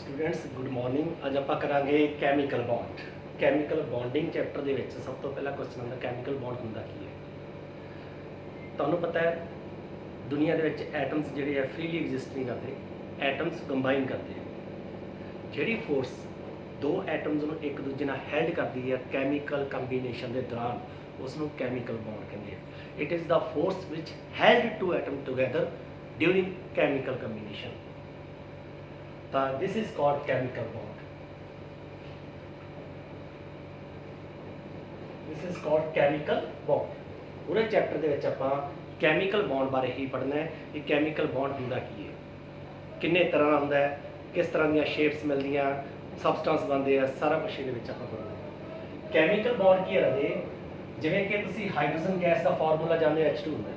Students good morning. अज आप करांगे chemical bond. Chemical bonding chapter दे विच सब तो पहला क्वेश्चन आंदा कैमिकल बॉन्ड हुंदा की है। तुहानूं पता है दुनिया दे विच एटम्स जिहड़े है फ्रीली एग्जिस्ट नहीं करते, एटम्स कंबाइन करते हैं। जिहड़ी फोर्स दो एटम्स नूं एक दूजे नाल हैल्ड करदी है कैमिकल कंबीनेशन के दौरान उसनूं कैमिकल बॉन्ड कहंदे हैं। It is the force which held to atom together during chemical combination. This is called chemical bond. This is called chemical bond. पूरे चैप्टर ਦੇ ਵਿੱਚ ਆਪਾਂ ਕੈਮੀਕਲ ਬੌਂਡ ਬਾਰੇ ਹੀ ਪੜ੍ਹਨਾ ਹੈ ਕਿ ਕੈਮੀਕਲ ਬੌਂਡ ਹੁੰਦਾ ਕੀ ਹੈ, ਕਿੰਨੇ ਤਰ੍ਹਾਂ ਦਾ ਹੁੰਦਾ ਹੈ, ਕਿਸ ਤਰ੍ਹਾਂ ਦੀਆਂ ਸ਼ੇਪਸ ਮਿਲਦੀਆਂ, ਸਬਸਟੈਂਸ ਬਣਦੇ ਆ, ਸਾਰਾ ਕੁਝ ਇਹਦੇ ਵਿੱਚ ਆਪਾਂ ਪੜ੍ਹਨਾ। ਕੈਮੀਕਲ ਬੌਂਡ ਕੀ ਹੈ? ਜਿਵੇਂ ਕਿ ਤੁਸੀਂ ਹਾਈਡਰੋਜਨ ਗੈਸ ਦਾ ਫਾਰਮੂਲਾ ਜਾਣਦੇ H2 ਹੁੰਦਾ ਹੈ।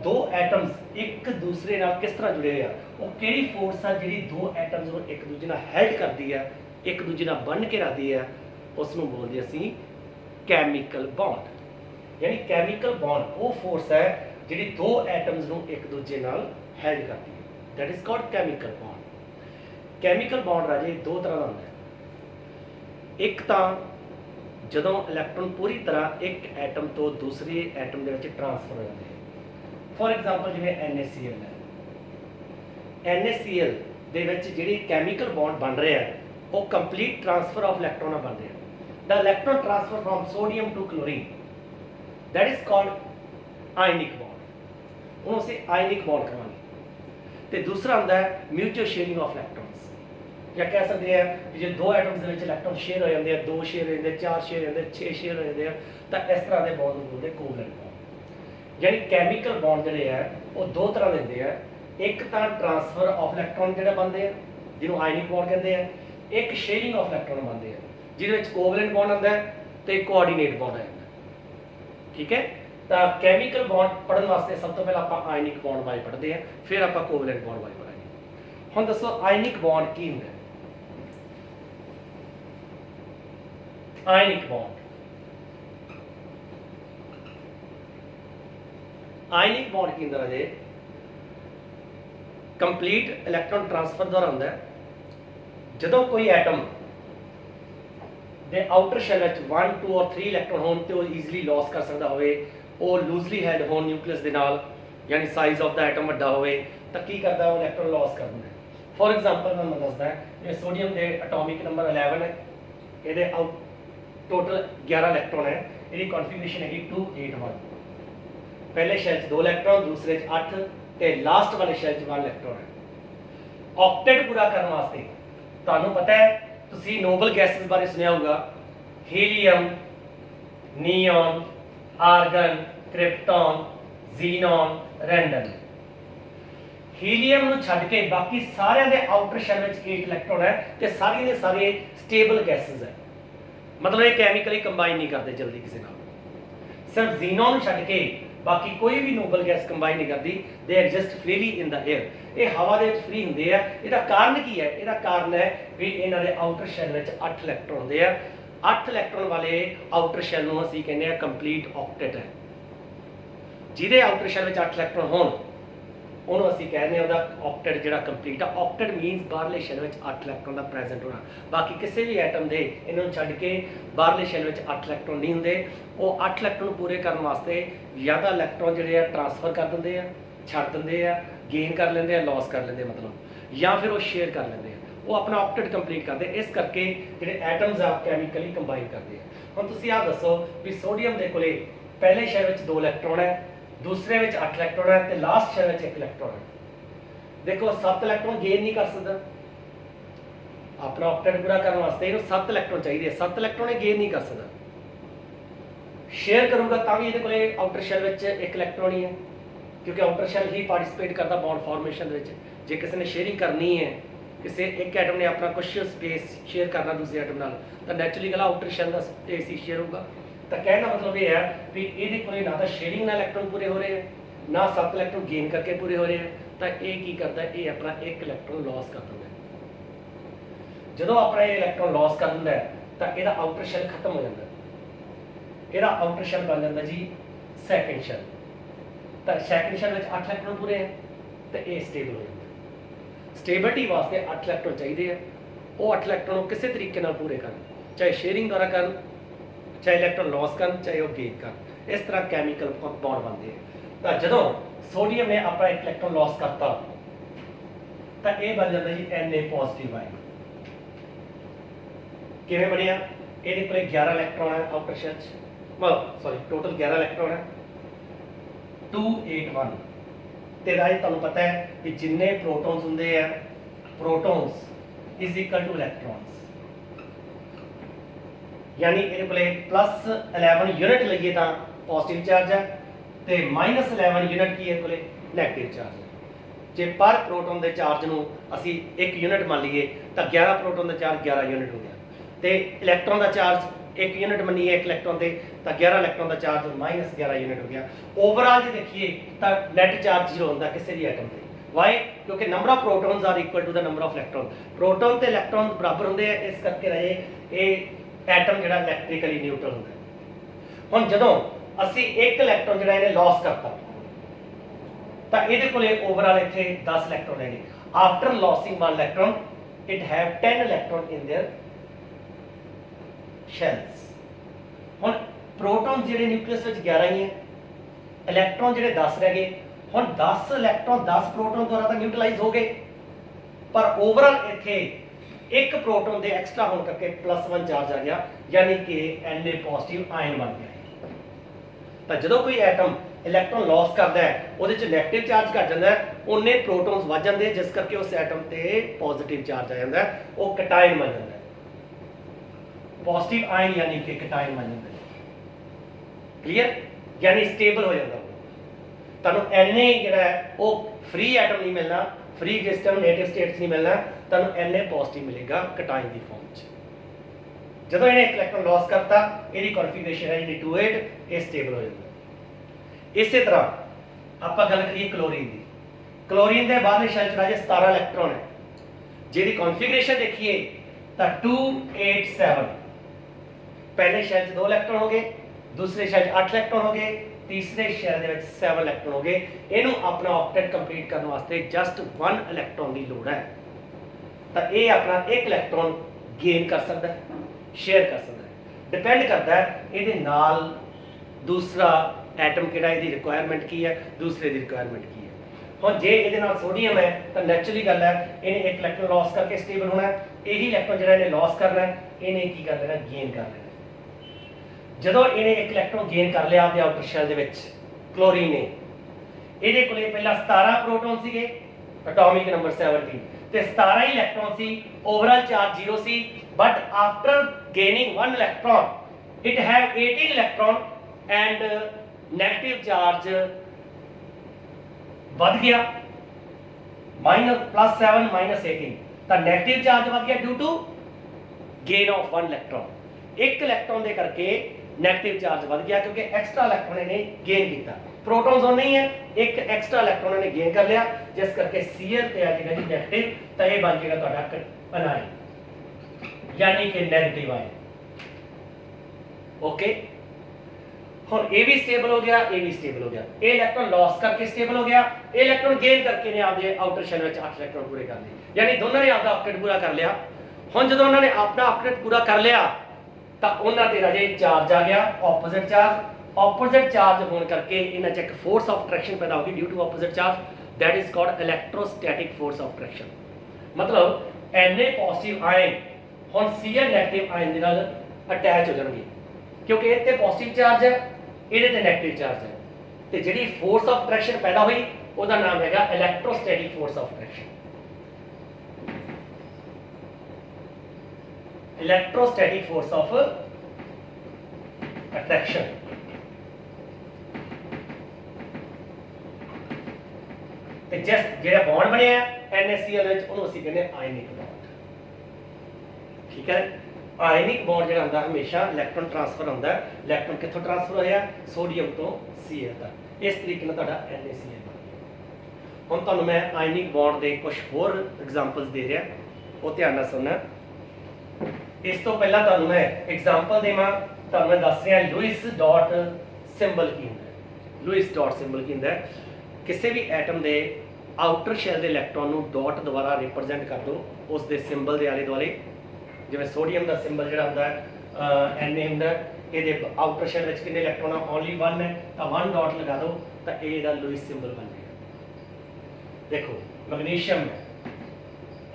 दो एटम्स एक दूसरे नाल किस तरह जुड़े हुए हैं, वो किहड़ी फोर्स है जिहड़ी दो एटम्स नूं एक दूजे नाल हैल्ड करती है, एक दूजे नाल बन के रखती है, उसनूं बोलदे असीं कैमिकल बॉन्ड। यानी कैमिकल बॉन्ड वो फोर्स है जिहड़ी दो एटम्स नूं एक दूजे नाल हैल्ड करती है, that is called chemical bond. Chemical bond राजे दो तरह का हुंदा है। एक तां जदों इलैक्ट्रॉन पूरी तरह एक एटम तो दूसरे एटम दे विच ट्रांसफर हो जाते हैं। फॉर एग्जाम्पल जिवें NaCl है, NaCl दे विच जिहड़ी कैमिकल बॉन्ड बन रहा है वो कंप्लीट ट्रांसफर ऑफ इलैक्ट्रॉन बन रहा है। The electron transfer from sodium to chlorine that is called ionic bond. उन्होंने असीं आयनिक बॉन्ड कहांगे। तो दूसरा हुंदा है म्यूचुअल शेयरिंग ऑफ इलैक्ट्रॉन्स, या कह सकते हैं कि जो दो atoms they which electron share हो जाते हैं, दो शेयर हो जाते हैं, चार शेयर हो जाते हैं, 6 शेयर हो जाते हैं, तो इस तरह के बॉन्ड नूं बोलदे कोवलेंट बॉन्ड। यानी कैमिकल बॉन्ड जिहड़े है वो दो तरह के होंदे हैं। एक तो ट्रांसफर ऑफ इलैक्ट्रॉन जिहड़े बनते हैं जिन्होंने आयनिक बॉन्ड कहते हैं, एक शेयरिंग ऑफ इलैक्ट्रॉन बनते हैं जिहदे कोवलेंट बॉन्ड आता है तो एक कोआर्डीनेट बॉन्ड आ जाता है। ठीक है, तो कैमिकल बॉन्ड पढ़ने वास्ते सब तो पहले आप आयनिक बॉन्ड बारे पढ़ते हैं, फिर आप कोवलेंट बॉन्ड बारे पढ़ांगे। हुण दसो आयनिक बॉन्ड की हुंदा है? आयनिक बॉन्ड आयनिक बॉन्ड की अंदर है कंप्लीट इलैक्ट्रॉन ट्रांसफर द्वारा होंदा है। जदों कोई एटम दे आउटर शैल विच 1 2 और 3 इलैक्ट्रॉन होण ते वो ईजिली लॉस कर सकदा होवे, वो लूजली हैल्ड होण न्यूक्लियस दे नाल, यानी साइज ऑफ द एटम वड्डा होवे तां की करदा वो इलैक्ट्रॉन लॉस कर दिंदा है। फॉर एग्जांपल मैं दसदा है सोडियम दे एटॉमिक नंबर 11 है, इहदे टोटल 11 इलैक्ट्रॉन है, इहदी कॉन्फिगरेशन है 281। पहले शैल 2 इलैक्ट्रॉन, दूसरे 8 ते लास्ट वाले शैल 1 इलैक्ट्रॉन है। ऑक्टेट पूरा करने वास्ते तुहानूं पता है, तुसीं नोबल गैसेस बारे सुनिया होगा, helium, neon, argon, krypton, xenon, random. Helium नूं छड्ड के बाकी सारे दे आउटर शैल विच 8 इलैक्ट्रॉन है ते सारे दे सारे स्टेबल गैसेस है, मतलब ये केमिकली कंबाइन नहीं करते जल्दी किसी नाल। सिर्फ जीनॉन छड्ड के बाकी कोई भी नोबल गैस कंबाइन नहीं करती, they exist freely in the air. ये हवा दे विच फ्री हुंदे आ। इसदा कारण की है? इसदा कारण है भी इन्हां दे आउटर शैल विच 8 इलैक्ट्रॉन हुंदे आ। 8 इलैक्ट्रॉन वाले आउटर शैल नूं असीं कहंदे आ कंप्लीट ऑक्टेट है। जिहदे आउटर शैल विच 8 इलैक्ट्रॉन होण ਉਹਨੂੰ ਅਸੀਂ ਕਹਿੰਦੇ ਹਾਂ ਉਹਦਾ ਆਕਟੇਟ ਜਿਹੜਾ ਕੰਪਲੀਟ ਆ। ਆਕਟੇਟ ਮੀਨਸ ਬਾਹਰਲੇ ਸ਼ੈਲ ਵਿੱਚ 8 ਇਲੈਕਟ੍ਰੋਨ ਦਾ ਪ੍ਰੈਜ਼ੈਂਟ ਹੋਣਾ। ਬਾਕੀ ਕਿਸੇ ਵੀ ਐਟਮ ਦੇ ਇਹਨਾਂ ਨੂੰ ਛੱਡ ਕੇ ਬਾਹਰਲੇ ਸ਼ੈਲ ਵਿੱਚ 8 ਇਲੈਕਟ੍ਰੋਨ ਨਹੀਂ ਹੁੰਦੇ। ਉਹ 8 ਇਲੈਕਟ੍ਰੋਨ ਪੂਰੇ ਕਰਨ ਵਾਸਤੇ ਜਾਂ ਤਾਂ ਇਲੈਕਟ੍ਰੋਨ ਜਿਹੜੇ ਆ ਟ੍ਰਾਂਸਫਰ ਕਰ ਦਿੰਦੇ ਆ, ਛੱਡ ਦਿੰਦੇ ਆ, ਗੇਨ ਕਰ ਲੈਂਦੇ ਆ, ਲੌਸ ਕਰ ਲੈਂਦੇ ਮਤਲਬ, ਜਾਂ ਫਿਰ ਉਹ ਸ਼ੇਅਰ ਕਰ ਲੈਂਦੇ ਆ। ਉਹ ਆਪਣਾ ਆਕਟੇਟ ਕੰਪਲੀਟ ਕਰਦੇ। ਇਸ ਕਰਕੇ ਜਿਹੜੇ ਐਟਮਸ ਆ ਕੈਮੀਕਲੀ ਕੰਬਾਈਨ ਕਰਦੇ ਆ। ਹੁਣ ਤੁਸੀਂ ਆਹ ਦੱਸੋ ਵੀ ਸੋਡੀਅਮ ਦੇ ਕੋਲੇ ਪਹਿਲੇ ਸ਼ੈਲ ਵਿੱਚ 2 ਇਲੈਕਟ੍ਰੋਨ ਹੈ, दूसरे 8 इलैक्ट्रॉन है तो लास्ट शैल 1 इलैक्ट्रॉन है। देखो 7 इलैक्ट्रॉन गेन नहीं कर सकता, अपना ऑक्टेट पूरा करने वास्ते इन्हें 7 इलैक्ट्रॉन चाहिए, 7 इलैक्ट्रॉन गेन नहीं कर सकता। शेयर करूंगा तां भी इहदे कोले आउटर शैल 1 इलैक्ट्रॉन ही है, क्योंकि आउटर शैल ही पार्टिसिपेट करता बॉन्ड फॉर्मेशन दे विच। जे किसी ने शेयरिंग करनी है, किसी एक एटम ने अपना कुछ स्पेस शेयर करना दूसरे एटम नाल, तो नैचुरली गल आउटर शैल का स्पेस ही शेयर होगा। तो कहना मतलब ये है कि ये कोई ना तो शेयरिंग ना इलैक्ट्रॉन पूरे हो रहे हैं, ना 7 इलैक्ट्रॉन गेन करके पूरे हो रहे हैं, तो ये की करता है, ये अपना 1 इलैक्ट्रॉन लॉस कर दिंदा है। जो अपना ये इलैक्ट्रॉन लॉस कर दिंदा है तो यदा आउटर शैल खत्म हो जाता है। यदा आउटर शैल बन जाता जी सैकेंड शैल। तो सैकेंड शैल में 8 इलैक्ट्रॉन पूरे हैं तो ये स्टेबल हो जाता है। ਸਟੇਬਿਲਿਟੀ ਵਾਸਤੇ 8 ਇਲੈਕਟ੍ਰੋਨ ਚਾਹੀਦੇ ਆ। ਉਹ 8 ਇਲੈਕਟ੍ਰੋਨ ਨੂੰ ਕਿਸੇ ਤਰੀਕੇ ਨਾਲ ਪੂਰੇ ਕਰਨ, ਚਾਹੇ ਸ਼ੇਅਰਿੰਗ ਦੁਆਰਾ ਕਰਨ, ਚਾਹੇ ਇਲੈਕਟ੍ਰੋਨ ਲਾਸ ਕਰਨ, ਚਾਹੇ ਉਹ ਗੇਨ ਕਰਨ। ਇਸ ਤਰ੍ਹਾਂ ਕੈਮੀਕਲ ਬੌਂਡ ਬਣਦੇ ਆ। ਤਾਂ ਜਦੋਂ ਸੋਡੀਅਮ ਨੇ ਆਪਣਾ ਇੱਕ ਇਲੈਕਟ੍ਰੋਨ ਲਾਸ ਕਰਤਾ ਤਾਂ ਇਹ ਬਣ ਜਾਂਦਾ ਜੀ Na ਪੋਜ਼ਿਟਿਵ ਆਇਨ। ਕਿਵੇਂ ਬਣਿਆ? ਇਹਦੇ ਕੋਲੇ 11 ਇਲੈਕਟ੍ਰੋਨ ਹੈ ਆਊਟਰ ਸ਼ੈਲ 'ਚ, ਸੌਰੀ ਟੋਟਲ 11 ਇਲੈਕਟ੍ਰੋਨ ਹੈ 281। ਤੇ ਰਾਜ ਤੁਹਾਨੂੰ ਪਤਾ ਹੈ ਕਿ ਜਿੰਨੇ ਪ੍ਰੋਟੋਨਸ ਹੁੰਦੇ ਆ, protons is equal to electrons. यानी ये कोले +11 यूनिट लईए तो पॉजिटिव चार्ज है तो -11 यूनिट की कोले नैगेटिव चार्ज है। जे पर प्रोटोन के चार्ज नूं असी 1 यूनिट मान लीए तो 11 प्रोटोन का चार्ज 11 यूनिट हो गया तो इलैक्ट्रॉन का चार्ज 1 यूनिट मनीए एक इलैक्ट्रॉन से तो 11 इलैक्ट्रॉन का चार्ज -11 यूनिट हो गया। ओवरऑल जो देखिए तो नैट चार्ज 0 होता किसी भी एटम से। वाई? क्योंकि number of protons are equal to the number of electron. Proton तो इलैक्ट्रॉन बराबर होंगे, इस करके रहे ये एटम जो इलैक्ट्रिकली न्यूट्रल होंगे। हुण जदों असी एक इलैक्ट्रॉन जो इन्हें लॉस करता तो ये ओवरऑल इतने 10 इलैक्ट्रॉन रहेंगे। After losing 1 electron it have 10 electron in their shells. हुण प्रोटॉन जो न्यूक्लियस में 11 ही है, इलैक्ट्रॉन जो 10 रह गए। हुण 10 इलैक्ट्रॉन 10 प्रोटॉन द्वारा तो न्यूट्रलाइज हो गए, पर ओवरऑल इतने एक प्रोटोन के एक्स्ट्रा होने करके +1 चार्ज आ गया, यानी कि Na पॉजिटिव आयन बन गया। तो जो कोई एटम इलैक्ट्रॉन लॉस करता है वो नैगेटिव चार्ज घट जाता है, उन्ने प्रोटोन्स बढ़ जाते हैं, जिस करके उस एटम से पॉजिटिव चार्ज आ जाता है, वो कटायन बन जाता है। पॉजिटिव आयन यानी कि कटायन बन जाता है। क्लीयर? यानी स्टेबल हो जाता है। तुहानूं Na जिहड़ा है वो फ्री एटम नहीं मिलना, फ्री क्रिस्टल नेटिव स्टेट्स नहीं मिलना, तुहानूं Na पॉजिटिव मिलेगा कटायन की फॉर्म च। जदों इन्हें एक इलैक्ट्रॉन लॉस करता इसकी कॉन्फिगरेशन है जी 2,8, ये स्टेबल हो जाता। इस तरह आप गल करिए क्लोरीन की। क्लोरीन के बाहरले शैल च राजे 17 इलैक्ट्रॉन है, जिहदी कॉन्फिगरेशन देखिए तो 287। पहले शैल च 2 इलैक्ट्रॉन हो गए, दूसरे शैल च 8 इलैक्ट्रॉन हो गए, तीसरे शैल के 7 इलैक्ट्रॉन हो गए। इनू अपना ऑक्टेट कंप्लीट करने वास्ते जस्ट 1 इलैक्ट्रॉन की लोड़ है। तो ये अपना एक इलैक्ट्रॉन गेन कर सकता है, शेयर कर सकता है। डिपेंड करता है ये नाल दूसरा एटम किहड़ा, इहदी रिक्वायरमेंट की है, दूसरे की रिक्वायरमेंट की है। हुण जे इहदे नाल सोडियम है तो नैचुरली गल है इन्हें एक इलैक्ट्रॉन लॉस करके स्टेबल होना है, यही इलैक्ट्रॉन जिहड़ा इन्हें लॉस करना है, इन्हें की कर लेना, गेन कर लेना। जदों इन्हें एक इलैक्ट्रॉन गेन कर लिया आपके आउटर शैल दे विच क्लोरीन ने, इहदे कोले पहला 17 प्रोटॉन सीगे, एटॉमिक नंबर 17 ते 17 ही इलैक्ट्रॉन सी, ओवरऑल चार्ज 0 सी, but after gaining 1 electron it have 18 electron and negative charge बढ़ गया +7 -18। तो नेगेटिव चार्ज बढ़ गया due to gain of 1 electron. एक इलैक्ट्रॉन दे करके नेगेटिव चार्ज बढ़ गया क्योंकि एक्स्ट्रा इलैक्ट्रॉन ने गेन किया। प्रोटॉन्स और नहीं है, एक एक्स्ट्रा इलैक्ट्रॉन ने गेन कर लिया, जिस करके Cl पे आ जाएगा जी नेगेटिव, तो ये बन जाएगा ਤੁਹਾਡਾ अनायन, यानी कि नेगेटिव आयन। ओके, हुण ए भी स्टेबल हो गया, ए भी स्टेबल हो गया। ए इलैक्ट्रॉन लॉस करके स्टेबल हो गया, ए इलैक्ट्रॉन गेन करके ने आपके आउटर शेल में 8 इलैक्ट्रॉन पूरे कर लिए, यानी दोनों ने आपका ऑक्टेट पूरा कर लिया। हुण जदों उन्होंने अपना ऑक्टेट पूरा कर लिया तो उन्होंने राजे चार्ज आ गया ऑपोजिट चार्ज। ऑपोजिट चार्ज होने करके इन्हें एक फोर्स ऑफ अट्रैक्शन पैदा होगी due to opposite charge, that is called electrostatic force of attraction. मतलब Na पॉजिटिव आयन हुण Cl नेगेटिव आयन दे नाल अटैच हो जाएंगे, क्योंकि इत्थे पॉजिटिव चार्ज है, इहदे ते नेगेटिव चार्ज है, तो जिहड़ी फोर्स ऑफ अट्रैक्शन पैदा हुई उसका नाम हैगा electrostatic force of attraction. Electrostatic force of attraction. ते जिस जेड़ा बॉन्ड बनया NaCl विच उहनूं असीं कहंदे आयनिक बॉन्ड। ठीक है, आयनिक बॉन्ड जिहड़ा हुंदा हमेशा इलैक्ट्रॉन ट्रांसफर होंदा है। इलैक्ट्रॉन कित्थों ट्रांसफर होया? सोडियम तो Cl तक। इस तरीके नाल तुहाडा NaCl बन गया। हुण तुहानूं मैं आयनिक बॉन्ड दे कुछ होर एग्जांपल्स दे रिहा, वो ध्यान नाल सुणना। इस तो पहला तुहानूं मैं एग्जांपल देवां, तुहानूं मैं दस रहा लुइस डॉट सिंबल की हुंदा है। लुइस डॉट सिंबल की हुंदा है? किसी भी एटम के ਆਊਟਰ ਸ਼ੈਲ ਦੇ ਇਲੈਕਟ੍ਰੋਨ ਨੂੰ ਡਾਟ ਦੁਆਰਾ ਰਿਪਰੈਜ਼ੈਂਟ ਕਰ ਦਿਓ ਉਸ ਦੇ ਸਿੰਬਲ ਦੇ ਆਲੇ ਦੁਆਲੇ। ਜਿਵੇਂ ਸੋਡੀਅਮ ਦਾ ਸਿੰਬਲ ਜਿਹੜਾ ਹੁੰਦਾ ਹੈ Na ਹੁੰਦਾ, ਇਹਦੇ ਆਊਟਰ ਸ਼ੈਲ ਵਿੱਚ ਕਿੰਨੇ ਇਲੈਕਟ੍ਰੋਨ ਆ? ਓਨਲੀ 1 ਹੈ, ਤਾਂ 1 ਡਾਟ ਲਗਾ ਦਿਓ ਤਾਂ ਇਹ ਇਹਦਾ ਲੂਇਸ ਸਿੰਬਲ ਬਣ ਜਾਏਗਾ। ਦੇਖੋ ਮੈਗਨੀਸ਼ੀਅਮ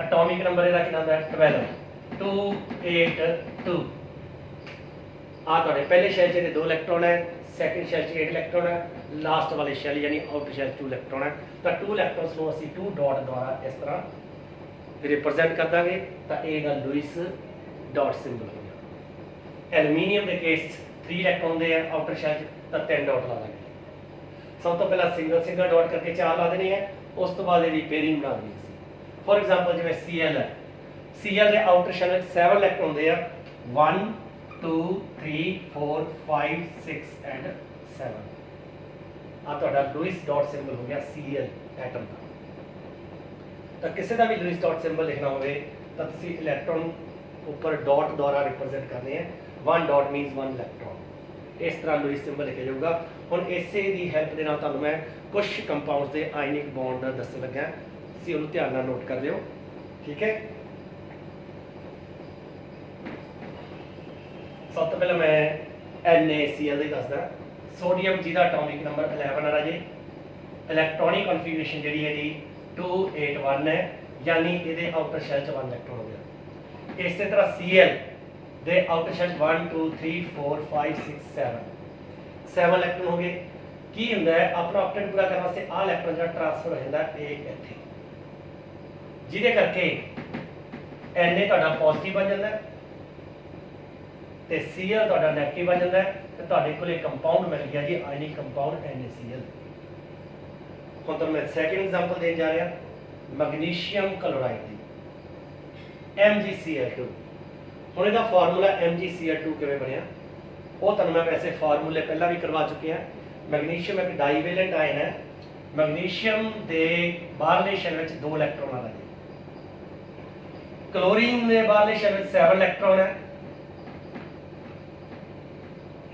ਐਟੋਮਿਕ ਨੰਬਰ ਇਹਦਾ ਕਿੰਨਾ ਹੁੰਦਾ? 12 282। ਆ ਤੁਹਾਡੇ ਪਹਿਲੇ ਸ਼ੈਲ 'ਚ ਇਹਦੇ 2 ਇਲੈਕਟ੍ਰੋਨ ਹੈ, ਸੈਕਿੰਡ ਸ਼ੈਲ 'ਚ 8 ਇਲੈਕਟ੍ਰੋਨ ਹੈ, ਲਾਸਟ ਵਾਲੇ ਸ਼ੈਲ ਯਾਨੀ ਆਊਟਰ ਸ਼ੈਲ 2 ਇਲੈਕਟ੍ਰੋਨ ਹੈ। ਤਾਂ 2 ਇਲੈਕਟ੍ਰੋਨਸ ਨੂੰ ਅਸੀਂ 2 ਡਾਟ ਦੁਆਰਾ ਇਸ ਤਰ੍ਹਾਂ ਰਿਪਰੈਜ਼ੈਂਟ ਕਰ ਦਾਂਗੇ ਤਾਂ ਇਹ ਇਹਦਾ ਲੂਇਸ ਡਾਟ ਸਿੰਬਲ ਹੋ ਗਿਆ। ਐਲੂਮੀਨੀਅਮ ਦੇ ਕੇਸ 'ਚ 3 ਇਲੈਕਟ੍ਰੋਨ ਹੁੰਦੇ ਆ ਆਊਟਰ ਸ਼ੈਲ 'ਚ, ਤਾਂ 3 ਡਾਟ ਲਾ ਦਾਂਗੇ। ਸਭ ਤੋਂ ਪਹਿਲਾਂ ਸਿੰਗਲ ਡਾਟ ਕਰਕੇ 4 ਲਾ ਦੇਣੇ ਹੈ, ਉਸ ਤੋਂ ਬਾਅਦ ਇਹਦੀ ਪੇਅਰਿੰਗ ਬਣਾ ਦੇਣੀ ਸੀ। ਫੋਰ ਐਗਜ਼ਾਮਪਲ ਜਿਵੇਂ Cl ਹੈ, Cl ਦੇ ਆਊਟਰ ਸ਼ੈਲ ਵਿੱਚ 7 ਇਲੈਕਟ੍ਰੋਨ ਹੁੰਦੇ ਆ, 1 2 3 4 5 6 ਐਂਡ 7। ਆ ਤੁਹਾਡਾ ਲੂਇਸ ਡਾਟ ਸਿੰਬਲ ਹੋ ਗਿਆ Cl ਐਟਮ ਦਾ। ਤਾਂ ਕਿਸੇ ਦਾ ਵੀ ਲੂਇਸ ਡਾਟ ਸਿੰਬਲ ਲਿਖਣਾ ਹੋਵੇ ਤਾਂ ਤੁਸੀਂ ਇਲੈਕਟ੍ਰੋਨ ਉੱਪਰ ਡਾਟ ਦੁਆਰਾ ਰਿਪਰੈਜ਼ੈਂਟ ਕਰਨੇ ਹੈ। 1 ਡਾਟ ਮੀਨਸ 1 ਇਲੈਕਟ੍ਰੋਨ। ਇਸ ਤਰ੍ਹਾਂ ਲੂਇਸ ਸਿੰਬਲ ਲਿਖਿਆ ਜਾਊਗਾ। ਹੁਣ ਇਸੇ ਦੀ ਹੈਲਪ ਦੇ ਨਾਲ ਤੁਹਾਨੂੰ ਮੈਂ ਕੁਝ ਕੰਪਾਊਂਡਸ ਦੇ ਆਇਨਿਕ ਬੌਂਡ ਦੱਸਣ ਲੱਗਾ, ਤੁਸੀਂ ਉਹਨੂੰ ਧਿਆਨ ਨਾਲ ਨੋਟ ਕਰ ਲਿਓ, ਠੀਕ ਹੈ। ਸਭ ਤੋਂ ਪਹਿਲਾਂ ਮੈਂ NaCl ਦਾ ਦੱਸਦਾ। ਸੋਡੀਅਮ ਜਿਹਦਾ ਐਟੋਮਿਕ ਨੰਬਰ 11 ਹੈ ਰਾਜੇ, ਇਲੈਕਟ੍ਰੋਨਿਕ ਕਨਫੀਗਰੇਸ਼ਨ ਜਿਹੜੀ ਇਹਦੀ 281 ਹੈ, ਯਾਨੀ ਇਹਦੇ ਆਊਟਰ ਸ਼ੈਲ 'ਚ 1 ਇਲੈਕਟ੍ਰੋਨ ਹੋ ਗਿਆ। ਇਸੇ ਤਰ੍ਹਾਂ Cl ਦੇ ਆਊਟਰ ਸ਼ੈਲ 1 2 3 4 5 6 7 ਇਲੈਕਟ੍ਰੋਨ ਹੋ ਗਏ। ਕੀ ਹੁੰਦਾ ਹੈ, ਆਪਣਾ ਆਕਟੇਟ ਪੂਰਾ ਕਰਨ ਵਾਸਤੇ ਆਹ ਇਲੈਕਟ੍ਰੋਨ ਜਿਹੜਾ ਟ੍ਰਾਂਸਫਰ ਹੋ ਜਾਂਦਾ ਇਹ ਇੱਥੇ, ਜਿਹਦੇ ਕਰਕੇ Na ਤੁਹਾਡਾ ਪੋਜ਼ਿਟਿਵ ਬਣ ਜਾਂਦਾ ਹੈ ਤੇ Cl ਤੁਹਾਡਾ ਨੈਗੇਟਿਵ ਬਣ ਜਾਂਦਾ ਹੈ, ਤੇ ਤੁਹਾਡੇ ਕੋਲ ਇੱਕ ਕੰਪਾਊਂਡ ਮਿਲ ਗਿਆ ਜੀ, ਆਇਨਿਕ ਕੰਪਾਊਂਡ NaCl। ਹੁਣ ਤੁਹਾਨੂੰ ਮੈਂ ਸੈਕਿੰਡ ਐਗਜ਼ਾਮਪਲ ਦੇਣ ਜਾ ਰਿਹਾ, ਮੈਗਨੀਸ਼ੀਅਮ ਕਲੋਰਾਈਡ ਦੀ MgCl2। ਹੁਣ ਇਹਦਾ ਫਾਰਮੂਲਾ MgCl2 ਕਿਵੇਂ ਬਣਿਆ ਉਹ ਤੁਹਾਨੂੰ ਮੈਂ ਵੈਸੇ ਫਾਰਮੂਲੇ ਪਹਿਲਾਂ ਵੀ ਕਰਵਾ ਚੁੱਕੇ ਹਾਂ। ਮੈਗਨੀਸ਼ੀਅਮ ਇੱਕ ਡਾਈਵੈਲੈਂਟ ਆਇਨ ਹੈ। ਮੈਗਨੀਸ਼ੀਅਮ ਦੇ ਬਾਹਰਲੇ ਸ਼ੈਲ ਵਿੱਚ 2 ਇਲੈਕਟ੍ਰੋਨ ਆ ਰਹੇ। ਕਲੋਰੀਨ ਦੇ ਬਾਹਰਲੇ ਸ਼ੈਲ ਵਿੱਚ 7 ਇਲੈਕਟ੍ਰੋਨ ਹੈ।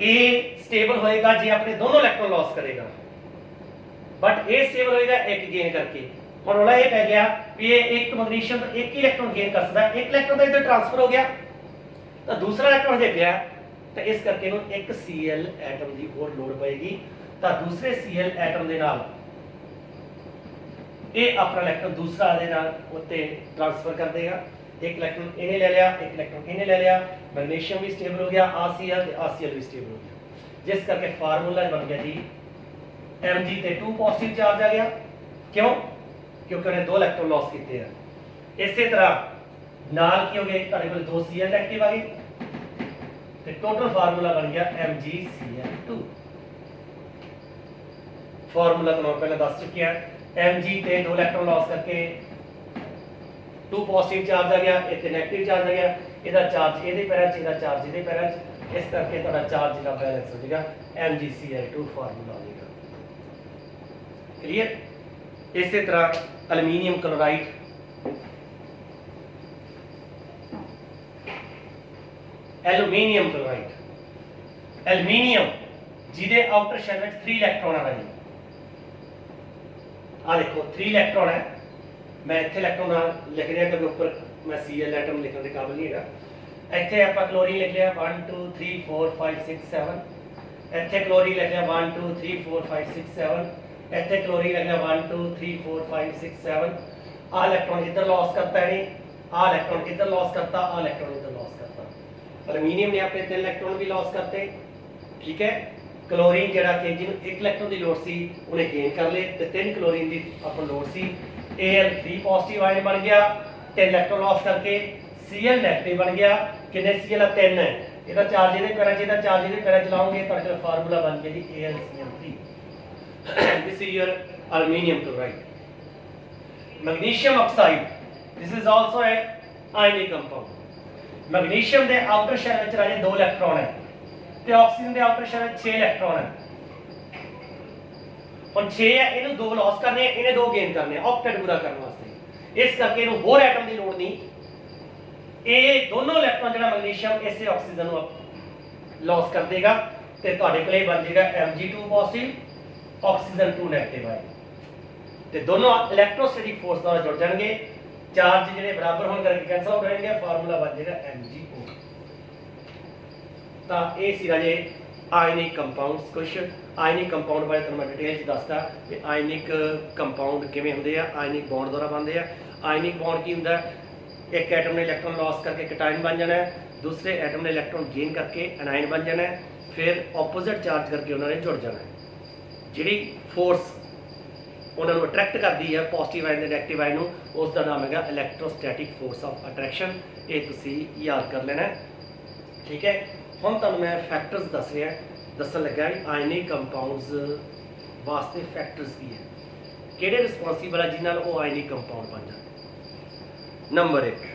ਇਹ ਸਟੇਬਲ ਹੋਏਗਾ ਜੇ ਆਪਣੇ ਦੋਨੋਂ ਇਲੈਕਟ੍ਰੋਨ ਲਾਸ ਕਰੇਗਾ, ਬਟ ਇਹ ਸਟੇਬਲ ਹੋਏਗਾ ਇੱਕ ਗੇਨ ਕਰਕੇ। ਹੁਣ ਰੌਲਾ ਇਹ ਪੈ ਗਿਆ ਵੀ ਇਹ ਇੱਕ ਮੈਗਨੀਸ਼ੀਅਮ ਤੋਂ ਇੱਕ ਹੀ ਇਲੈਕਟ੍ਰੋਨ ਗੇਨ ਕਰ ਸਕਦਾ, ਇੱਕ ਇਲੈਕਟ੍ਰੋਨ ਤਾਂ ਇੱਧਰ ਟ੍ਰਾਂਸਫਰ ਹੋ ਗਿਆ ਤਾਂ ਦੂਸਰਾ ਇਲੈਕਟ੍ਰੋਨ ਜੇ ਪਿਆ, ਤਾਂ ਇਸ ਕਰਕੇ ਇਹਨੂੰ ਇੱਕ Cl ਐਟਮ ਦੀ ਹੋਰ ਲੋੜ ਪਏਗੀ। ਤਾਂ ਦੂਸਰੇ Cl ਐਟਮ ਦੇ ਨਾਲ ਇਹ ਆਪਣਾ ਇਲੈਕਟ੍ਰੋਨ ਦੂਸਰਾ ਦੇ ਨਾਲ ਉੱਤੇ ਟ੍ਰਾਂਸਫਰ ਕਰ ਦੇਗਾ। ਇੱਕ ਇਲੈਕਟ੍ਰੋਨ ਇਹਨੇ ਲੈ ਲਿਆ, ਇੱਕ ਇਲੈਕਟ੍ਰੋਨ ਇਹਨੇ ਲੈ ਲਿਆ, ਮੈਗਨੀਸ਼ੀਅਮ ਵੀ ਸਟੇਬਲ ਹੋ ਗਿਆ, Cl ਤੇ Cl ਵੀ ਸਟੇਬਲ ਹੋ ਗਿਆ, ਜਿਸ ਕਰਕੇ ਫਾਰਮੂਲਾ ਬਣ ਗਿਆ ਜੀ Mg ਤੇ 2 ਪੋਜ਼ਿਟਿਵ ਚਾਰਜ ਆ ਗਿਆ। ਕਿਉਂ? ਕਿਉਂਕਿ ਉਹਨੇ 2 ਇਲੈਕਟ੍ਰੋਨ ਲਾਸ ਕੀਤੇ ਆ। ਇਸੇ ਤਰ੍ਹਾਂ ਨਾਲ ਕੀ ਹੋ ਗਿਆ, ਤੁਹਾਡੇ ਕੋਲ 2 Cl ਐਕਟਿਵ ਆ ਗਏ ਤੇ ਟੋਟਲ ਫਾਰਮੂਲਾ ਬਣ ਗਿਆ MgCl2। ਫਾਰਮੂਲਾ ਤੁਹਾਨੂੰ ਪਹਿਲਾਂ ਦੱਸ ਚੁੱਕਿਆ, Mg ਤੇ 2 ਇਲੈਕਟ੍ਰੋਨ ਲਾਸ ਕਰਕੇ 2 ਪੋਜ਼ਿਟਿਵ ਚਾਰਜ ਆ ਗਿਆ, ਇੱਥੇ ਨੈਗੇਟਿਵ ਚਾਰਜ ਆ ਗਿਆ, ਇਹਦਾ ਚਾਰਜ ਇਹਦੇ ਪੈਰਾਂ 'ਚ, ਇਹਦਾ ਚਾਰਜ ਇਹਦੇ ਪੈਰਾਂ 'ਚ, ਇਸ ਕਰਕੇ ਤੁਹਾਡਾ ਚਾਰਜ ਜਿਹੜਾ ਬੈਲੈਂਸ ਹੋ ਜਾਏਗਾ, MgCl2 ਫਾਰਮੂਲਾ ਆ ਜਾਏਗਾ। ਕਲੀਅਰ? ਇਸੇ ਤਰ੍ਹਾਂ aluminium chloride, aluminium chloride, aluminium ਜਿਹਦੇ ਆਊਟਰ ਸ਼ੈਲ ਵਿੱਚ 3 ਇਲੈਕਟ੍ਰੋਨ ਆ ਜੀ। ਆ ਦੇਖੋ 3 ਇਲੈਕਟ੍ਰੋਨ ਹੈ। ਮੈਂ ਇੱਥੇ ਇਲੈਕਟ੍ਰੋਨ ਲਿਖ ਰਿਹਾ ਕਿਉਂਕਿ ਉੱਪਰ ਮੈਂ Cl ਐਟਮ ਲਿਖਣ ਦੇ ਕਾਬਿਲ ਨਹੀਂ ਹੈਗਾ। ਇੱਥੇ ਆਪਾਂ ਕਲੋਰੀਨ ਲਿਖ ਲਿਆ 1 2 3 4 5 6 7। ਇੱਥੇ ਕਲੋਰੀਨ ਲਿਖ ਲਿਆ 1 2 3 4 5 6 7। ਇੱਥੇ ਕਲੋਰੀਨ ਲਿਖ ਲਿਆ 1 2 3 4 5 6 7। ਆ ਇਲੈਕਟ੍ਰੋਨ ਇੱਧਰ ਲਾਸ ਕਰਤਾ ਇਹਨੇ, ਆ ਇਲੈਕਟ੍ਰੋਨ ਇੱਧਰ ਲਾਸ ਕਰਤਾ, ਆ ਇਲੈਕਟ੍ਰੋਨ ਇੱਧਰ ਲਾਸ ਕਰਤਾ। ਐਲੂਮੀਨੀਅਮ ਨੇ ਆਪਣੇ 3 ਇਲੈਕਟ੍ਰੋਨ ਵੀ ਲਾਸ ਕਰਤੇ, ਠੀਕ ਹੈ। ਕਲੋਰੀਨ ਜਿਹੜਾ ਕਿ ਜਿਹਨੂੰ 1 ਇਲੈਕਟ੍ਰੋਨ ਦੀ ਲੋੜ ਸੀ ਉਹਨੇ ਗੇਨ ਕਰ ਲਏ ਤੇ 3 ਕਲੋਰੀਨ ਦੀ ਆਪਾਂ ਲੋੜ ਸੀ। Al3 ਪੋਜ਼ਿਟਿਵ ਆਇਨ ਬਣ ਗਿਆ 3 ਇਲੈਕਟ੍ਰੋਨ ਲਾਸ ਕਰਕੇ, Cl ਨੈਗੇਟਿਵ ਬਣ ਗਿਆ। ਕਿੰਨੇ Cl ਆ? 3 ਹੈ। ਇਹਦਾ ਚਾਰਜ ਇਹਦੇ ਪੈਰਾਂ 'ਚ, ਇਹਦਾ ਚਾਰਜ ਇਹਦੇ ਪੈਰਾਂ 'ਚ ਲਾਉਂਗੇ ਤੁਹਾਡੇ ਕੋਲ ਫਾਰਮੂਲਾ ਬਣ ਗਿਆ ਜੀ AlCl3। This is your aluminium chloride. Magnesium oxide, this is also a ionic compound. Magnesium ਦੇ ਆਊਟਰ ਸ਼ੈਲ ਵਿੱਚ ਰਾਜੇ 2 ਇਲੈਕਟ੍ਰੋਨ ਹੈ ਤੇ ਆਕਸੀਜਨ ਦੇ ਆਊਟਰ ਸ਼ੈਲ ਵਿੱਚ 6 ਇਲੈਕਟ੍ਰੋਨ ਹੈ। ਹੁਣ 6 ਹੈ, ਇਹਨੂੰ 2 ਲਾਸ ਕਰਨੇ, ਇਹਨੇ 2 ਗੇਨ ਕਰਨੇ ਆਕਟੇਟ ਪੂਰਾ ਕਰਨ ਵਾਸਤੇ। ਇਸ ਕਰਕੇ ਇਹਨੂੰ ਹੋਰ ਐਟਮ ਦੀ ਲੋੜ ਨਹੀਂ। ਇਹ ਦੋਨੋਂ ਇਲੈਕਟ੍ਰੋਨ ਜਿਹੜਾ ਮੈਗਨੀਸ਼ੀਅਮ ਇਸੇ ਆਕਸੀਜਨ ਨੂੰ ਲਾਸ ਕਰ ਦੇਗਾ ਤੇ ਤੁਹਾਡੇ ਕੋਲ ਇਹ ਬਣ ਜਾਏਗਾ Mg2 ਪੋਜ਼ਿਟਿਵ, ਆਕਸੀਜਨ 2 ਨੈਗੇਟਿਵ ਹੈ। ਤੇ ਦੋਨੋਂ ਇਲੈਕਟ੍ਰੋਸਟੈਟਿਕ ਫੋਰਸ ਨਾਲ ਜੁੜ ਜਾਣਗੇ, ਚਾਰਜ ਜਿਹੜੇ ਬਰਾਬਰ ਹੋਣ ਕਰਕੇ ਕੈਂਸਲ ਹੋ ਜਾਣਗੇ, ਫਾਰਮੂਲਾ ਬਣ ਜਾਏਗਾ MgO। ਤਾਂ ਇਹ ਸੀ ਰਾਜੇ ਆਇਨਿਕ ਕੰਪਾਊਂਡਸ। ਕੁਛ ਆਇਨਿਕ ਕੰਪਾਊਂਡ ਬਾਰੇ ਤੁਹਾਨੂੰ ਮੈਂ ਡਿਟੇਲ ਚ ਦੱਸਦਾ ਕਿ ਆਇਨਿਕ ਕੰਪਾਊਂਡ ਕਿਵੇਂ ਹੁੰਦੇ ਆ, ਆਇਨਿਕ ਬੌਂਡ ਦੁਆਰਾ ਬਣਦੇ ਆ। ਆਇਨਿਕ ਬੌਂਡ ਕੀ ਹੁੰਦਾ? ਇੱਕ ਐਟਮ ਨੇ ਇਲੈਕਟ੍ਰੋਨ ਲਾਸ करके कैटायन बन जाना है, दूसरे एटम ने इलेक्ट्रॉन गेन करके एनायन बन जाना है, फिर ऑपोजिट चार्ज करके उन्होंने जुड़ जाना है। जिहड़ी फोर्स उन्होंने अट्रैक्ट करती है पॉजिटिव आयन ते नैगेटिव आयन नूं, उसका नाम है इलैक्ट्रोस्टैटिक फोर्स ऑफ अट्रैक्शन। ये तुसीं याद कर लेना है, ठीक है। हुण तुहानूं मैं फैक्टर्स दस्सण लग्या कि आयनिक कंपाउंड्स वास्ते फैक्टर्स की है, किहड़े रिस्पोंसिबल है जिन्हां नाल वो आयनिक कंपाउंड बन जाते। Number 1,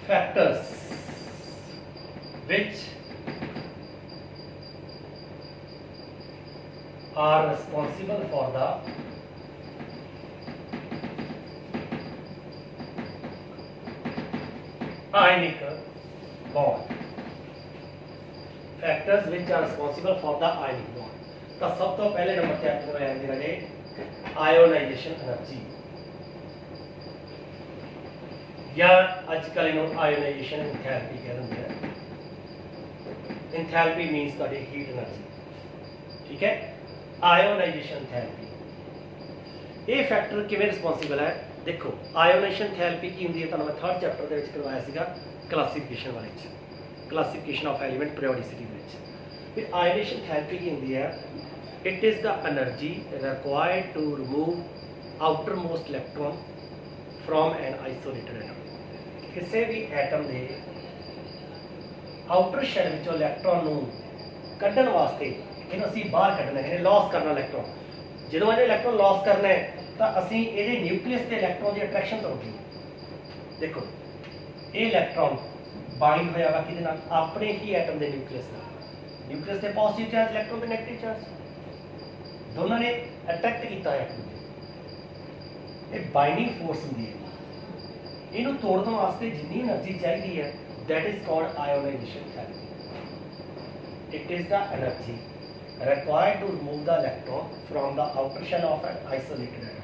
factors which are responsible for the ionic bond। Factors which are responsible for the ionic bond। तो सब तो पहले नंबर पे आपको याद रहे आयोनाइजेशन एनर्जी, या आजकल इन्हों आयोनाइजेशन एंथैल्पी कह देंगे हैं। एंथैल्पी मीन्स ਤੁਹਾਡੀ हीट एनर्जी, ठीक है। आयोनाइजेशन एंथैल्पी ये फैक्टर किवें रिस्पोंसिबल है? देखो आयोनाइजेशन एंथैल्पी की होंदी है, ਤੁਹਾਨੂੰ मैं 3rd चैप्टर ਦੇ ਵਿੱਚ ਕਰਵਾਇਆ ਸੀਗਾ क्लासिफिकेशन वाले च, क्लासिफिकेशन ऑफ एलिमेंट पीरियोडिसिटी ਦੇ ਵਿੱਚ। फिर आयोनाइजेशन एंथैल्पी की होंदी है? It is the energy required to remove outermost electron from an isolated atom. किसी भी एटम के आउटर शैल विचों इलैक्ट्रॉन नूं कड्ढण वास्ते इहनूं असीं बाहर कड्ढना है, लॉस करना इलैक्ट्रॉन। जदों इहने इलैक्ट्रॉन लॉस करना है तो असीं इहदे न्यूक्लियस ते इलैक्ट्रॉन की अट्रैक्शन तो रोकनी। देखो ये इलैक्ट्रॉन बाइंड होया वा किहदे नाल? अपने ही एटम के न्यूक्लियस नाल। न्यूक्लियस ते पॉजिटिव चार्ज, इलैक्ट्रॉन ते नेगेटिव चार्ज, दोनों ने अट्रैक्ट किया एटम। ये बाइंडिंग फोर्स होंदी है। इनू तोड़न वास्ते जितनी एनर्जी चाहिए है that is called ionisation energy. It is the energy required to remove the electron from the outer shell of an isolated atom.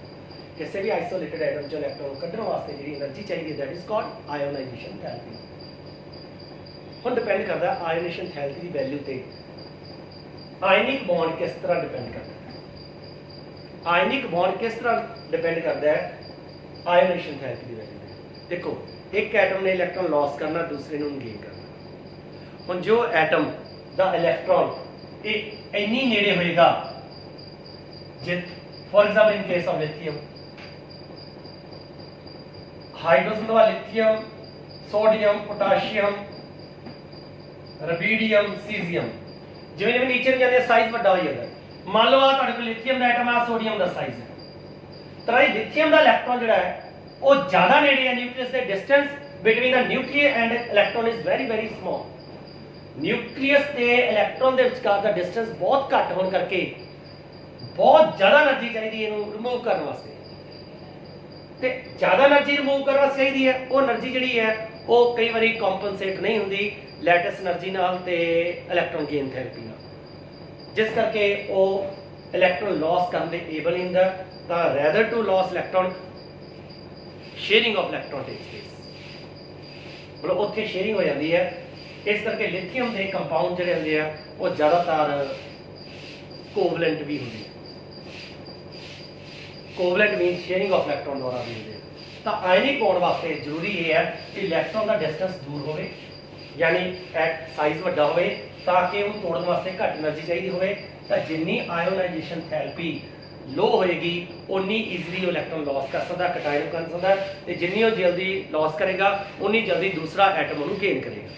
किसी भी आइसोलेटेड एटम जो इलैक्ट्रॉन कड्ढण वास्ते जी एनर्जी चाहिए that is called ionisation energy. हुण depend करता है आयोनाइजेशन एनर्जी की वैल्यू ते आयनिक बॉन्ड किस तरह डिपेंड करता है। आयनिक बॉन्ड किस तरह डिपेंड करता है आयोनाइजेशन एनर्जी की वैल्यू ते। देखो एक एटम ने इलैक्ट्रॉन लॉस करना, दूसरे ने गेन करना। हुण जो एटम दा इलैक्ट्रॉन इन्नी नेड़े होएगा, for example in case of lithium, hydrogen वाला lithium, sodium, potassium, rubidium, caesium, जिवें जिवें नीचे जाते साइज वड्डा हो जाता है। मान लो आ लिथियम का एटम आ सोडियम का साइज है, तो लिथियम का इलैक्ट्रॉन जो है वो ज़्यादा नेड़े है न्यूक्लियस के। Distance between the nucleus and electron is very very small. Nucleus के इलैक्ट्रॉन के विचकार का डिस्टेंस बहुत घट होने करके बहुत ज़्यादा एनर्जी चाहिए इनू रिमूव करने वास्ते। तो ज़्यादा एनर्जी रिमूव करने वास्ते चाहिए है, वो एनर्जी जी है वो कई बार कॉम्पनसेट नहीं होंगी लैटिस एनर्जी नाल ते इलैक्ट्रॉन गेन थैरेपी नाल, जिस करके वो इलैक्ट्रॉन लॉस करने दे एबल नहीं होंदा। तां rather to loss electron sharing of electron takes place, मतलब उत्थे शेयरिंग हो जाती है। इस करके लिथियम के कंपाउंड जिहड़े होंदे आ वो ज़्यादातर कोवलेंट भी होंदे। Covalent mean sharing of electron द्वारा भी होंदे। तो आयनिक बॉन्ड वास्ते जरूरी ये है कि इलैक्ट्रॉन का डिस्टेंस दूर हो, यानी साइज वड्डा हो, ताकि उन्हें तोड़न वास्ते घट एनर्जी चाहिए हो। तो जिन्नी आयोनाइजेशन थैरेपी लो होएगी उन्नी ईजिली इलैक्ट्रॉन लॉस कर सकता, कैटायन कर सकता है। जिन्नी वो जल्दी लॉस करेगा उन्नी जल्दी दूसरा एटम उन्हें गेन करेगा।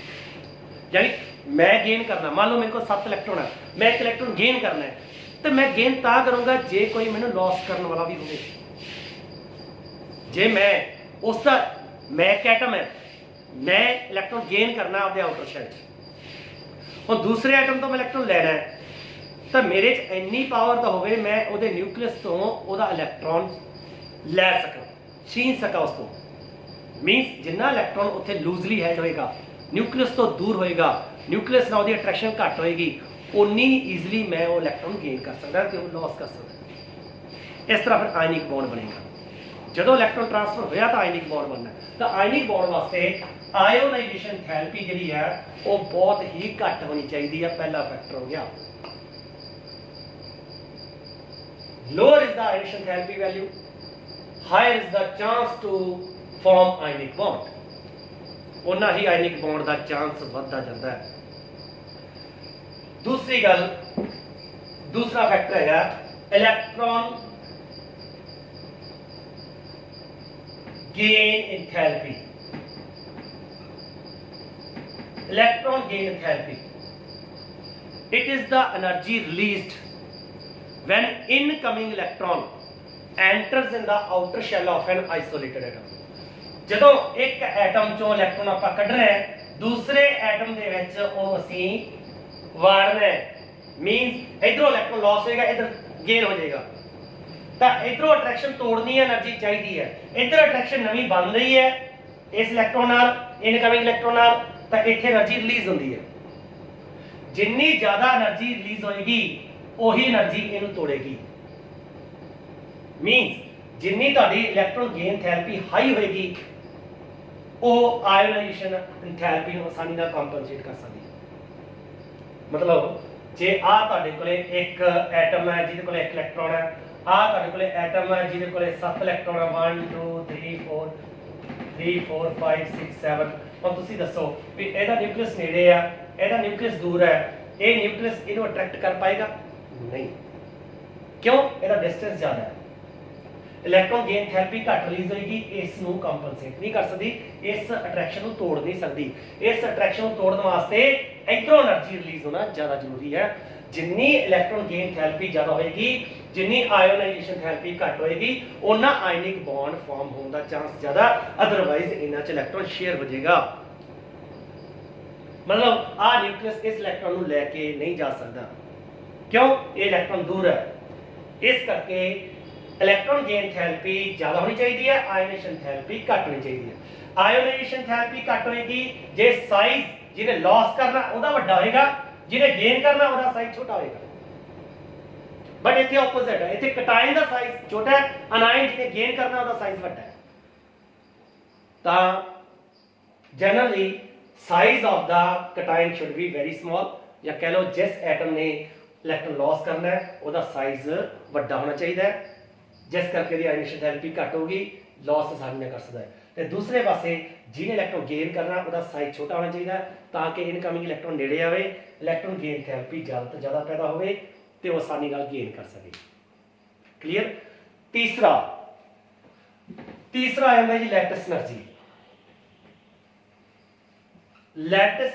यानी मैं गेन करना, मान लो मेरे को 7 इलैक्ट्रॉन है, मैं 1 इलैक्ट्रॉन गेन करना है, तो मैं गेन ता करूँगा जे कोई मैंने लॉस करने वाला भी हो। जे मैं उसका मैं एक एटम है, मैं इलैक्ट्रॉन गेन करना आपके आउटर शेल और दूसरे एटम तो मैं इलैक्ट्रॉन लेना है, तो मेरे इन्नी पावर तो होवे मैं वो न्यूक्लियस तो वह इलैक्ट्रॉन लै सका, छीन सका। उस मीनस जिन्ना इलैक्ट्रॉन उत्थे लूजली हैल्ड होएगा ਨਿਊਕਲੀਅਸ ਤੋਂ ਦੂਰ ਹੋਏਗਾ, ਨਿਊਕਲੀਅਸ ਨਾਲ ਉਹਦੀ ਅਟਰੈਕਸ਼ਨ ਘੱਟ ਹੋਏਗੀ, ਉਨੀ ਈਜ਼ੀਲੀ ਮੈਂ ਉਹ ਇਲੈਕਟ੍ਰੋਨ ਗੇਨ ਕਰ ਸਕਦਾ ਤੇ ਉਹ ਲਾਸ ਕਰ ਸਕਦਾ। ਇਸ ਤਰ੍ਹਾਂ ਫਿਰ ਆਇਨਿਕ ਬੌਂਡ ਬਣੇਗਾ। ਜਦੋਂ ਇਲੈਕਟ੍ਰੋਨ ਟ੍ਰਾਂਸਫਰ ਹੋਇਆ ਤਾਂ ਆਇਨਿਕ ਬੌਂਡ ਬਣਨਾ। ਤਾਂ ਆਇਨਿਕ ਬੌਂਡ ਵਾਸਤੇ ਆਇਓਨਾਈਜੇਸ਼ਨ ਥੈਰੇਪੀ ਜਿਹੜੀ ਹੈ ਉਹ ਬਹੁਤ ਹੀ ਘੱਟ ਹੋਣੀ ਚਾਹੀਦੀ ਹੈ। ਪਹਿਲਾ ਫੈਕਟਰ ਹੋ ਗਿਆ। lower is the ionization therapy value, higher is the chance to form ionic bond, ਉਹਨਾਂ ਹੀ ਆਇਨਿਕ ਬੌਂਡ ਦਾ ਚਾਂਸ ਵੱਧਦਾ ਜਾਂਦਾ ਹੈ। ਦੂਸਰੀ ਗੱਲ, ਦੂਸਰਾ ਫੈਕਟਰ ਹੈਗਾ electron gain in therapy. Electron gain in therapy. It is the energy released when incoming electron enters in the outer shell of an isolated atom. ਜਦੋਂ ਇੱਕ ਐਟਮ ਚੋਂ ਇਲੈਕਟ੍ਰੋਨ ਆਪਾਂ ਕੱਢ ਰਹੇ ਹਾਂ, ਦੂਸਰੇ ਐਟਮ ਦੇ ਵਿੱਚ ਉਹਨੂੰ ਅਸੀਂ ਵਾੜਨਾ ਹੈ। ਮੀਨਸ ਇਧਰੋਂ ਇਲੈਕਟ੍ਰੋਨ ਲਾਸ ਹੋਏਗਾ, ਇਧਰ ਗੇਨ ਹੋ ਜਾਏਗਾ। ਤਾਂ ਇਧਰੋਂ ਅਟਰੈਕਸ਼ਨ ਤੋੜਨੀ ਹੈ, એનર્ਜੀ ਚਾਹੀਦੀ ਹੈ। ਇਧਰ ਅਟਰੈਕਸ਼ਨ ਨਵੀਂ ਬਣ ਰਹੀ ਹੈ ਇਸ ਇਲੈਕਟ੍ਰੋਨ ਨਾਲ, ਇਨਕਮਿੰਗ ਇਲੈਕਟ੍ਰੋਨ ਨਾਲ, ਤਾਂ ਇੱਥੇ એનર્ਜੀ ਰਿਲੀਜ਼ ਹੁੰਦੀ ਹੈ। ਜਿੰਨੀ ਜ਼ਿਆਦਾ એનર્ਜੀ ਰਿਲੀਜ਼ ਹੋਏਗੀ ਉਹੀ એનર્ਜੀ ਇਹਨੂੰ ਤੋੜੇਗੀ। ਮੀਨਸ ਜਿੰਨੀ ਤੁਹਾਡੀ ਇਲੈਕਟ੍ਰੋਨ ਗੇਨ ਥੈਰੇਪੀ ਹਾਈ ਹੋਏਗੀ ਉਹ ਆਇਓਨਾਈਜੇਸ਼ਨ ਥੈਰੇਪੀ ਨੂੰ ਆਸਾਨੀ ਨਾਲ ਕੰਪਨਸੇਟ ਕਰ ਸਕਦੀ ਹੈ। ਮਤਲਬ ਜੇ ਆ ਤੁਹਾਡੇ ਕੋਲੇ ਇੱਕ ਐਟਮ ਹੈ ਜਿਹਦੇ ਕੋਲੇ ਇੱਕ ਇਲੈਕਟ੍ਰੋਨ ਹੈ, ਆ ਤੁਹਾਡੇ ਕੋਲੇ ਐਟਮ ਹੈ ਜਿਹਦੇ ਕੋਲੇ 7 ਇਲੈਕਟ੍ਰੋਨ ਹੈ, 1 2 3 4 3 4 5 6 7। ਹੁਣ ਤੁਸੀਂ ਦੱਸੋ ਵੀ ਇਹਦਾ ਨਿਊਕਲੀਅਸ ਨੇੜੇ ਆ, ਇਹਦਾ ਨਿਊਕਲੀਅਸ ਦੂਰ ਹੈ, ਇਹ ਨਿਊਕਲੀਅਸ ਇਹਨੂੰ ਅਟਰੈਕਟ ਕਰ ਪਾਏਗਾ? ਨਹੀਂ। ਕਿਉਂ? ਇਹਦਾ ਡਿਸਟੈਂਸ ਜ਼ਿਆਦਾ ਹੈ। ਇਲੈਕਟ੍ਰੋਨ ਗੇਨ ਥੈਰੇਪੀ ਘੱਟ ਰਿਲੀਜ਼ ਹੋਏਗੀ, ਇਸ ਨੂੰ ਕੰਪਨਸੇਟ ਨਹੀਂ ਕਰ ਸਕਦੀ, ਇਸ ਅਟਰੈਕਸ਼ਨ ਨੂੰ ਤੋੜ ਨਹੀਂ ਸਕਦੀ। ਇਸ ਅਟਰੈਕਸ਼ਨ ਨੂੰ ਤੋੜਨ ਵਾਸਤੇ ਇਧਰੋਂ એનર્ਜੀ ਰਿਲੀਜ਼ ਹੋਣਾ ਜ਼ਿਆਦਾ ਜ਼ਰੂਰੀ ਹੈ। ਜਿੰਨੀ ਇਲੈਕਟ੍ਰੋਨ ਗੇਨ ਥੈਰੇਪੀ ਜ਼ਿਆਦਾ ਹੋਏਗੀ, ਜਿੰਨੀ ਆਇਓਨਾਈਜੇਸ਼ਨ ਥੈਰੇਪੀ ਘੱਟ ਹੋਏਗੀ, ਉਹਨਾਂ ਆਇਨਿਕ ਬੌਂਡ ਫਾਰਮ ਹੋਣ ਦਾ ਚਾਂਸ ਜ਼ਿਆਦਾ, ਅਦਰਵਾਈਜ਼ ਇਹਨਾਂ 'ਚ ਇਲੈਕਟ੍ਰੋਨ ਸ਼ੇਅਰ ਹੋ ਜਾਏਗਾ। ਮਤਲਬ ਆ ਨਿਊਕਲੀਅਸ ਇਸ ਇਲੈਕਟ੍ਰੋਨ ਨੂੰ ਲੈ ਕੇ ਨਹੀਂ ਜਾ ਸਕਦਾ। ਕਿਉਂ? ਇਹ ਇਲੈਕਟ੍ਰੋਨ ਦੂਰ ਹੈ। ਇਸ ਕਰਕੇ ਇਲੈਕਟ੍ਰੋਨ ਗੇਨ ਥੈਰੇਪੀ ਜ਼ਿਆਦਾ ਹੋਣੀ ਚਾਹੀਦੀ ਹੈ, ਆਇਓਨਾਈਜੇਸ਼ਨ ਥੈਰੇਪੀ ਘੱਟ ਹੋਣੀ ਚਾਹੀਦੀ ਹੈ। ਆਇਓਨਾਈਜੇਸ਼ਨ ਥੈਰੇਪੀ ਘੱਟ ਹੋਏਗੀ ਜੇ ਸਾਈਜ਼ ਜਿਹਨੇ ਲਾਸ ਕਰਨਾ ਉਹਦਾ ਵੱਡਾ ਹੋਏਗਾ, ਜਿਹਨੇ ਗੇਨ ਕਰਨਾ ਉਹਦਾ ਸਾਈਜ਼ ਛੋਟਾ ਹੋਏਗਾ। ਬਟ ਇੱਥੇ ਆਪੋਜ਼ਿਟ ਹੈ, ਇੱਥੇ ਕਟਾਇਨ ਦਾ ਸਾਈਜ਼ ਛੋਟਾ ਹੈ, ਅਨਾਇਨ ਜਿਹਨੇ ਗੇਨ ਕਰਨਾ ਉਹਦਾ ਸਾਈਜ਼ ਵੱਡਾ ਹੈ। ਤਾਂ generally size of the cation should be very small, ਜਾਂ ਕਹਿ ਲਓ ਜਿਸ ਐਟਮ ਨੇ ਇਲੈਕਟ੍ਰੋਨ ਲਾਸ ਕਰਨਾ ਹੈ ਉਹਦਾ ਸਾਈਜ਼ ਵੱਡਾ ਹੋਣਾ ਚਾਹੀਦਾ ਹੈ, ਜਿਸ ਕਰਕੇ ਦੀ ਆਇਓਨਾਈਜੇਸ਼ਨ ਥੈਰੇਪੀ ਘੱਟ ਹੋਗੀ, ਲਾਸ ਆਸਾਨੀ ਨਾਲ ਕਰ ਸਕਦਾ ਹੈ। ਤੇ ਦੂਸਰੇ ਪਾਸੇ ਜਿਹਨੇ ਇਲੈਕਟ੍ਰੋਨ ਗੇਨ ਕਰਨਾ ਉਹਦਾ ਸਾਈਜ਼ ਛੋਟਾ ਹੋਣਾ ਚਾਹੀਦਾ ਤਾਂ ਕਿ ਇਨਕਮਿੰਗ ਇਲੈਕਟ੍ਰੋਨ ਨੇੜੇ ਆਵੇ, ਇਲੈਕਟ੍ਰੋਨ ਗੇਨ ਥੈਰੇਪੀ ਜ਼ਿਆਦਾ ਤੋਂ ਜ਼ਿਆਦਾ ਪੈਦਾ ਹੋਵੇ ਤੇ ਉਹ ਆਸਾਨੀ ਨਾਲ ਗੇਨ ਕਰ ਸਕੇ। ਕਲੀਅਰ? ਤੀਸਰਾ ਆ ਜਾਂਦਾ ਜੀ ਲੈਟਿਸ એનર્ਜੀ। ਲੈਟਿਸ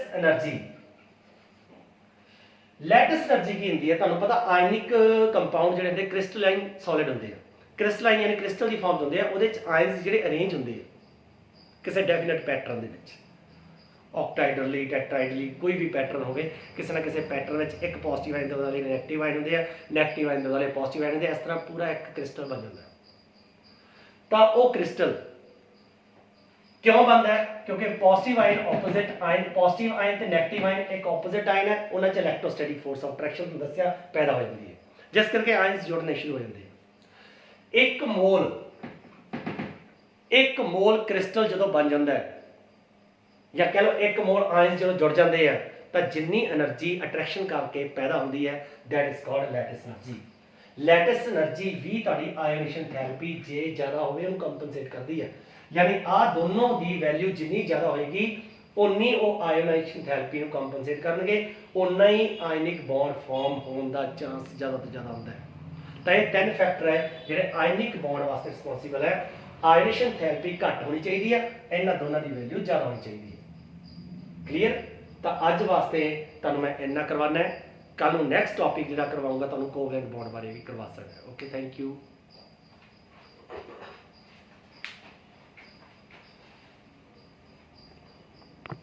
એનર્ਜੀ ਕੀ ਹੁੰਦੀ ਹੈ? ਤੁਹਾਨੂੰ ਪਤਾ ਆਇਨਿਕ ਕੰਪਾਊਂਡ ਜਿਹੜੇ ਹੁੰਦੇ ਕ੍ਰਿਸਟਲਾਈਨ ਸੋਲਿਡ ਹੁੰਦੇ ਆ, ਕ੍ਰਿਸਟਲਾਈਨ ਯਾਨੀ ਕ੍ਰਿਸਟਲ ਦੀ ਫਾਰਮ ਹੁੰਦੇ ਆ, ਉਹਦੇ ਚ ਆਇਨਸ ਜਿਹੜੇ ਅਰੇਂਜ ਹੁੰਦੇ ਆ ਕਿਸੇ ਡੈਫੀਨਿਟ ਪੈਟਰਨ ਦੇ ਵਿੱਚ, ਆਕਟਾਈਡਲੀ, ਟੈਟਰਾਈਡਲੀ, ਕੋਈ ਵੀ ਪੈਟਰਨ ਹੋਵੇ, ਕਿਸੇ ਨਾ ਕਿਸੇ ਪੈਟਰਨ ਵਿੱਚ ਇੱਕ ਪੋਜ਼ਿਟਿਵ ਆਇਨ ਦੇ ਬਦਲੇ ਨੈਗੇਟਿਵ ਆਇਨ ਹੁੰਦੇ ਆ, ਨੈਗੇਟਿਵ ਆਇਨ ਦੇ ਬਦਲੇ ਪੋਜ਼ਿਟਿਵ ਆਇਨ ਹੁੰਦੇ ਆ, ਇਸ ਤਰ੍ਹਾਂ ਪੂਰਾ ਇੱਕ ਕ੍ਰਿਸਟਲ ਬਣ ਜਾਂਦਾ। ਤਾਂ ਉਹ ਕ੍ਰਿਸਟਲ ਕਿਉਂ ਬਣਦਾ ਹੈ? ਕਿਉਂਕਿ positive ion opposite ion, positive ion ਤੇ ਨੈਗੇਟਿਵ ਆਇਨ ਇੱਕ ਆਪੋਜ਼ਿਟ ਆਇਨ ਹੈ, ਉਹਨਾਂ 'ਚ ਇਲੈਕਟ੍ਰੋਸਟੈਟਿਕ ਫੋਰਸ ਆਫ ਅਟਰੈਕਸ਼ਨ ਨੂੰ ਦੱਸਿਆ ਪੈਦਾ ਹੋ ਜਾਂਦੀ ਹੈ, ਜਿਸ ਕਰਕੇ ਆਇਨਸ ਜੁੜਨੇ ਸ਼ੁਰੂ ਹੋ ਜਾਂਦੇ ਆ। ਇੱਕ ਮੋਲ ਕ੍ਰਿਸਟਲ ਜਦੋਂ ਬਣ ਜਾਂਦਾ ਹੈ, ਜਾਂ ਕਹਿ ਲਓ ਇੱਕ ਮੋਲ ਆਇਨਸ ਜਦੋਂ ਜੁੜ ਜਾਂਦੇ ਆ, ਤਾਂ ਜਿੰਨੀ એનર્ਜੀ ਅਟਰੈਕਸ਼ਨ ਕਰਕੇ ਪੈਦਾ ਹੁੰਦੀ ਹੈ that is called lattice energy. Lattice energy ਵੀ ਤੁਹਾਡੀ ਆਇਓਨਾਈਜੇਸ਼ਨ ਥੈਰੇਪੀ ਜੇ ਜ਼ਿਆਦਾ ਹੋਵੇ ਉਹਨੂੰ ਕੰਪਨਸੇਟ ਕਰਦੀ ਹੈ। ਯਾਨੀ ਆ ਦੋਨੋਂ ਦੀ ਵੈਲਿਊ ਜਿੰਨੀ ਜ਼ਿਆਦਾ ਹੋਏਗੀ ਉਨੀ ਉਹ ਆਇਓਨਾਈਜੇਸ਼ਨ ਥੈਰੇਪੀ ਨੂੰ ਕੰਪਨਸੇਟ ਕਰਨਗੇ, ਉਨਾ ਹੀ ਆਇਨਿਕ ਬੌਂਡ ਫਾਰਮ ਹੋਣ ਦਾ ਚਾਂਸ ਜ਼ਿਆਦਾ ਤੋਂ ਜ਼ਿਆਦਾ ਹੁੰਦਾ ਹੈ। ਤਾਂ ਇਹ 3 ਫੈਕਟਰ ਹੈ ਜਿਹੜੇ ਆਇਨਿਕ ਬੌਂਡ ਵਾਸਤੇ ਰਿਸਪੌਂਸੀਬਲ ਹੈ। ਆਇਓਨਾਈਜੇਸ਼ਨ ਥੈਰੇਪੀ ਘੱਟ ਹੋਣੀ ਚਾਹੀਦੀ ਹੈ, ਇਹਨਾਂ ਦੋਨਾਂ ਦੀ ਵੈਲਿਊ ਜ਼ਿਆਦਾ ਹੋਣੀ ਚਾਹੀਦੀ ਹੈ। ਕਲੀਅਰ? ਤਾਂ ਅੱਜ ਵਾਸਤੇ ਤੁਹਾਨੂੰ ਮੈਂ ਇੰਨਾ ਕਰਵਾਉਣਾ ਹੈ। ਕੱਲ ਨੂੰ ਨੈਕਸਟ ਟੌਪਿਕ ਜਿਹੜਾ ਕਰਵਾਊਂਗਾ ਤੁਹਾਨੂੰ ਕੋਵੈਲੈਂਟ ਬੌਂਡ ਬਾਰੇ ਵੀ ਕਰਵਾ ਸਕਦਾ। Okay, thank you.